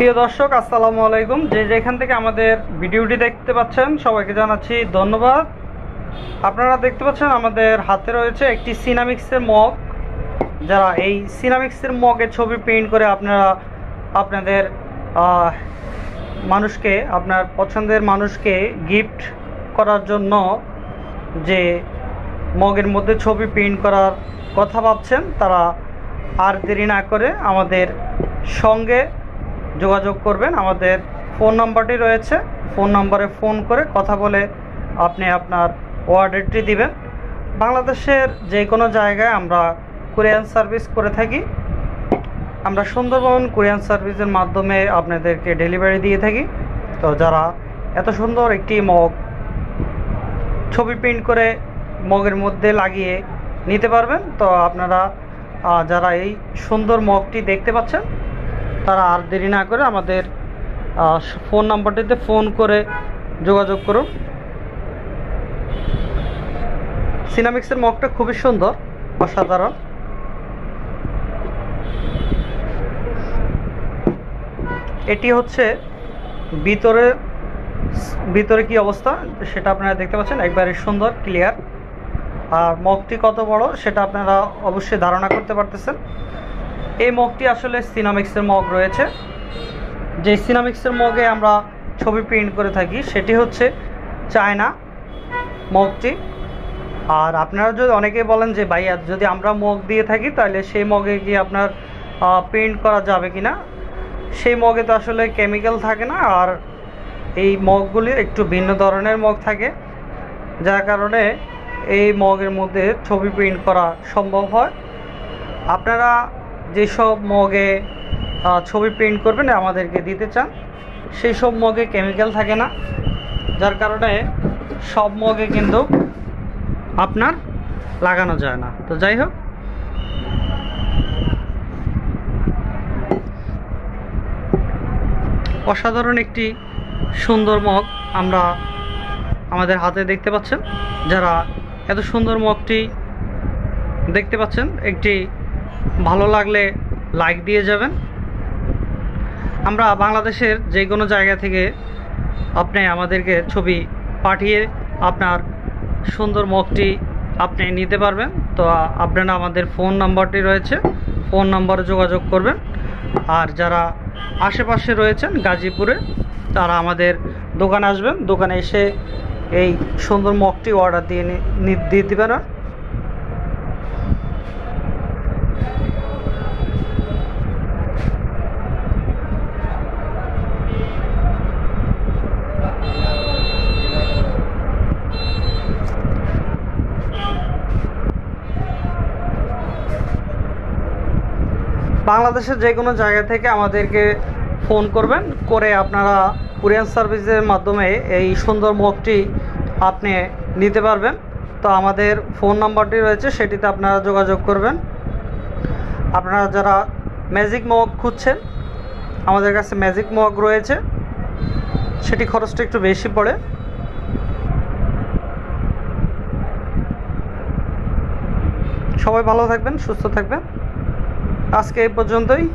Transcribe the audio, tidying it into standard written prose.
প্রিয় দর্শক, আসসালামু আলাইকুম। যেখান থেকে আমাদের ভিডিওটি দেখতে পাচ্ছেন সবাইকে জানাচ্ছি ধন্যবাদ। আপনারা দেখতে পাচ্ছেন আমাদের হাতে রয়েছে একটি সিনামিক্সের মগ। যারা এই সিনামিক্সের মগের ছবি প্রিন্ট করে আপনারা আপনাদের মানুষকে, আপনার পছন্দের মানুষকে গিফট করার জন্য যে মগের মধ্যে ছবি প্রিন্ট করার কথা ভাবছেন, তারা আর দেরি না করে আমাদের সঙ্গে যোগাযোগ করবেন। আমাদের ফোন নাম্বারটি রয়েছে, ফোন নাম্বারে ফোন করে কথা বলে আপনি আপনার অর্ডারটি দিবেন। বাংলাদেশের যে কোনো জায়গায় আমরা কুরিয়ার সার্ভিস করে থাকি। আমরা সুন্দরবন কুরিয়ার সার্ভিসের মাধ্যমে আপনাদেরকে ডেলিভারি দিয়ে থাকি। তো যারা এত সুন্দর একটি মগ ছবি প্রিন্ট করে মগের মধ্যে লাগিয়ে নিতে পারবেন, তো আপনারা যারা এই সুন্দর মগটি দেখতে পাচ্ছেন তারা আর দেরি না করে আমাদের ফোন নাম্বারটিতে ফোন করে যোগাযোগ করুন। সিনামিক্সের মগটা খুবই সুন্দর, অসাধারণ। এটি হচ্ছে ভিতরে কি অবস্থা সেটা আপনারা দেখতে পাচ্ছেন, একবারে সুন্দর ক্লিয়ার। আর মগটি কত বড় সেটা আপনারা অবশ্যই ধারণা করতে পারতেছেন। এই মগটি আসলে সিনামিক্সের মগ রয়েছে। যে সিনামিক্সের মগে আমরা ছবি প্রিন্ট করে থাকি সেটি হচ্ছে চায়না মগটি। আর আপনারা যদি অনেকেই বলেন যে ভাইয়া, যদি আমরা মগ দিয়ে থাকি তাহলে সেই মগে কি আপনার প্রিন্ট করা যাবে কি না, সেই মগে তো আসলে কেমিক্যাল থাকে না। আর এই মগগুলি একটু ভিন্ন ধরনের মগ থাকে, যার কারণে এই মগের মধ্যে ছবি প্রিন্ট করা সম্ভব হয়। আপনারা যেসব মগে ছবি প্রিন্ট করবেন আমাদেরকে দিতে চান, সেই সব মগে কেমিক্যাল থাকে না, যার কারণে সব মগে কিন্তু আপনার লাগানো যায় না। তো যাই হোক, অসাধারণ একটি সুন্দর মগ আমরা আমাদের হাতে দেখতে পাচ্ছেন। যারা এত সুন্দর মগটি দেখতে পাচ্ছেন, একটি ভালো লাগলে লাইক দিয়ে যাবেন। আমরা বাংলাদেশের যে কোনো জায়গা থেকে আপনি আমাদেরকে ছবি পাঠিয়ে আপনার সুন্দর মগটি আপনি নিতে পারবেন। তো আপনারা আমাদের ফোন নাম্বারটি রয়েছে, ফোন নাম্বারে যোগাযোগ করবেন। আর যারা আশেপাশে রয়েছেন গাজীপুরে, তারা আমাদের দোকানে আসবেন, দোকানে এসে এই সুন্দর মগটি অর্ডার দিয়ে দিতে পারেন। বাংলাদেশের যে কোনো জায়গা থেকে আমাদেরকে ফোন করবেন, করে আপনারা কুরিয়ার সার্ভিসের মাধ্যমে এই সুন্দর মগটি আপনি নিতে পারবেন। তো আমাদের ফোন নাম্বারটি রয়েছে, সেটিতে আপনারা যোগাযোগ করবেন। আপনারা যারা ম্যাজিক মগ খুঁজছেন, আমাদের কাছে ম্যাজিক মগ রয়েছে, সেটি খরচটা একটু বেশি পড়ে। সবাই ভালো থাকবেন, সুস্থ থাকবেন। আজকে এই পর্যন্তই।